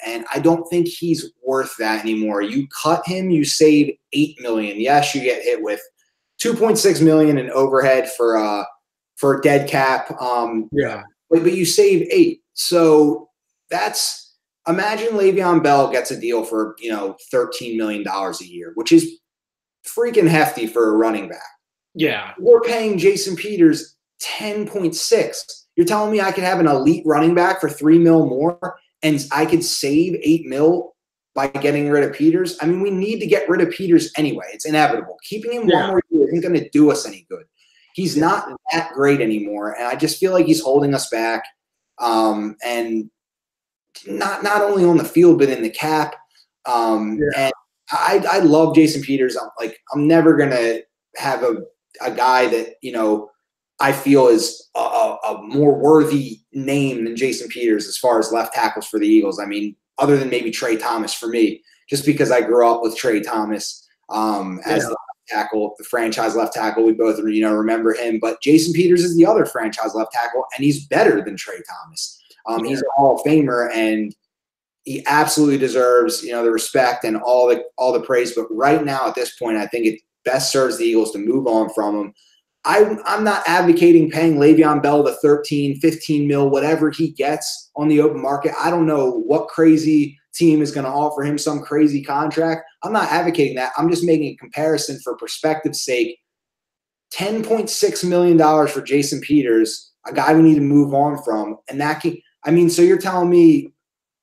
and I don't think he's worth that anymore. You cut him, you save $8 million. Yes, you get hit with $2.6 million in overhead for dead cap. But you save $8 million. So imagine Le'Veon Bell gets a deal for $13 million a year, which is freaking hefty for a running back. Yeah, we're paying Jason Peters $10.6. You're telling me I could have an elite running back for $3 million more, and I could save $8 million by getting rid of Peters? I mean, we need to get rid of Peters anyway. It's inevitable. Keeping him one more year isn't going to do us any good. He's not that great anymore, and I just feel like he's holding us back. And not only on the field, but in the cap. And I love Jason Peters. I'm never going to have a guy that, I feel is a more worthy name than Jason Peters as far as left tackles for the Eagles. I mean, other than maybe Trey Thomas for me, just because I grew up with Trey Thomas as the left tackle, the franchise left tackle. We both, remember him. But Jason Peters is the other franchise left tackle, and he's better than Trey Thomas. He's a Hall of Famer, and he absolutely deserves, the respect and all the praise. But right now, at this point, I think it best serves the Eagles to move on from him. I'm not advocating paying Le'Veon Bell the 13, 15 mil, whatever he gets on the open market. I don't know what crazy team is going to offer him some crazy contract. I'm not advocating that. I'm just making a comparison for perspective's sake. $10.6 million for Jason Peters, a guy we need to move on from. And that can, so you're telling me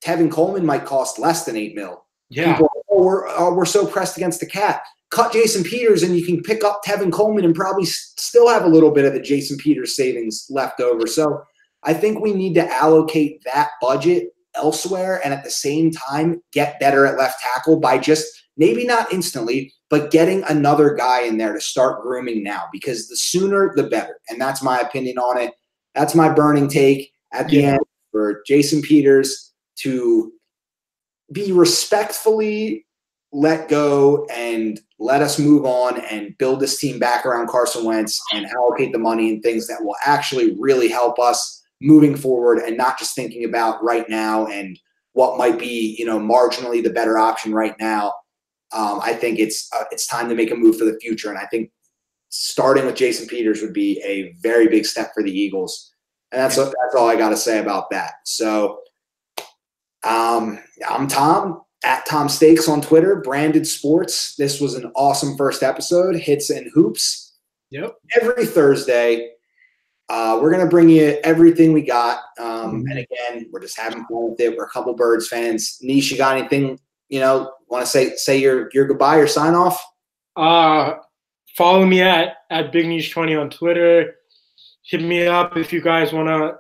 Tevin Coleman might cost less than $8 mil. Yeah. People, we're so pressed against the cap. Cut Jason Peters and you can pick up Tevin Coleman and probably still have a little bit of the Jason Peters savings left over. So I think we need to allocate that budget elsewhere and at the same time get better at left tackle by just maybe not instantly, but getting another guy in there to start grooming now, because the sooner the better. And that's my opinion on it. That's my burning take at the end for Jason Peters to be respectfully let go and let us move on and build this team back around Carson Wentz and allocate the money and things that will actually really help us moving forward and not just thinking about right now and what might be, marginally the better option right now. I think it's time to make a move for the future. And I think starting with Jason Peters would be a very big step for the Eagles. And that's all I got to say about that. So I'm Tom. At Tom Stakes on Twitter, Branded Sports. This was an awesome first episode, Hits and Hoops. Yep. Every Thursday, we're going to bring you everything we got. And again, we're just having fun with it. We're a couple Birds fans. Nish, you got anything, want to say your goodbye or sign off? Follow me at Big Nish 20 on Twitter. Hit me up if you guys want to,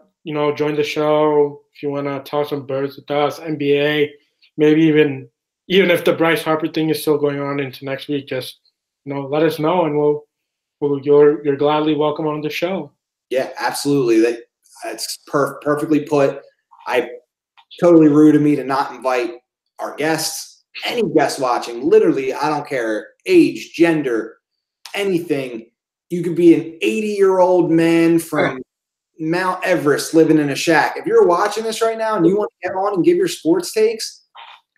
join the show. If you want to talk some Birds with us, NBA. Maybe even if the Bryce Harper thing is still going on into next week, just let us know, and you're gladly welcome on the show. Yeah, absolutely. That's perfectly put. I totally rude of me to not invite our guests, any guest watching. Literally, I don't care age, gender, anything. You could be an 80-year-old man from Mount Everest living in a shack. If you're watching this right now and you want to get on and give your sports takes,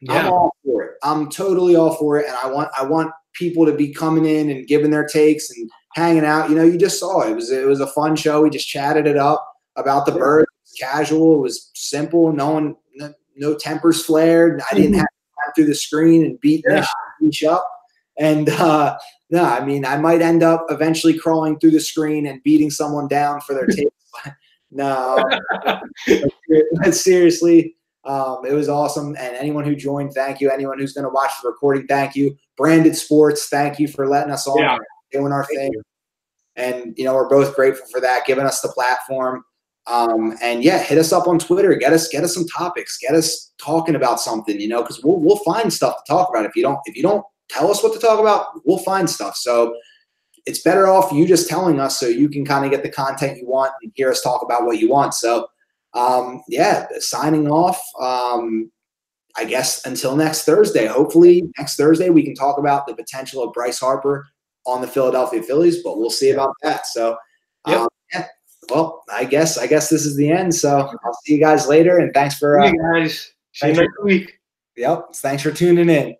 I'm all for it. I'm totally all for it, and I want people to be coming in and giving their takes and hanging out. You just saw it. It was a fun show. We just chatted it up about the Birds. It was casual. It was simple. No tempers flared. I didn't have to climb through the screen and beat Nish up. And I might end up eventually crawling through the screen and beating someone down for their takes. No, but seriously. It was awesome. And anyone who joined, thank you. Anyone who's going to watch the recording, thank you. Branded Sports, thank you for letting us on, doing our thing. And, we're both grateful for that, giving us the platform. And hit us up on Twitter. Get us some topics. Get us talking about something, because we'll find stuff to talk about. If you don't tell us what to talk about, we'll find stuff. So it's better off you just telling us so you can kind of get the content you want and hear us talk about what you want. So, signing off. I guess until next Thursday. Hopefully next Thursday we can talk about the potential of Bryce Harper on the Philadelphia Phillies, but we'll see about that. So, well, I guess this is the end. So I'll see you guys later, and thanks for guys. See you next week. Yep. Thanks for tuning in.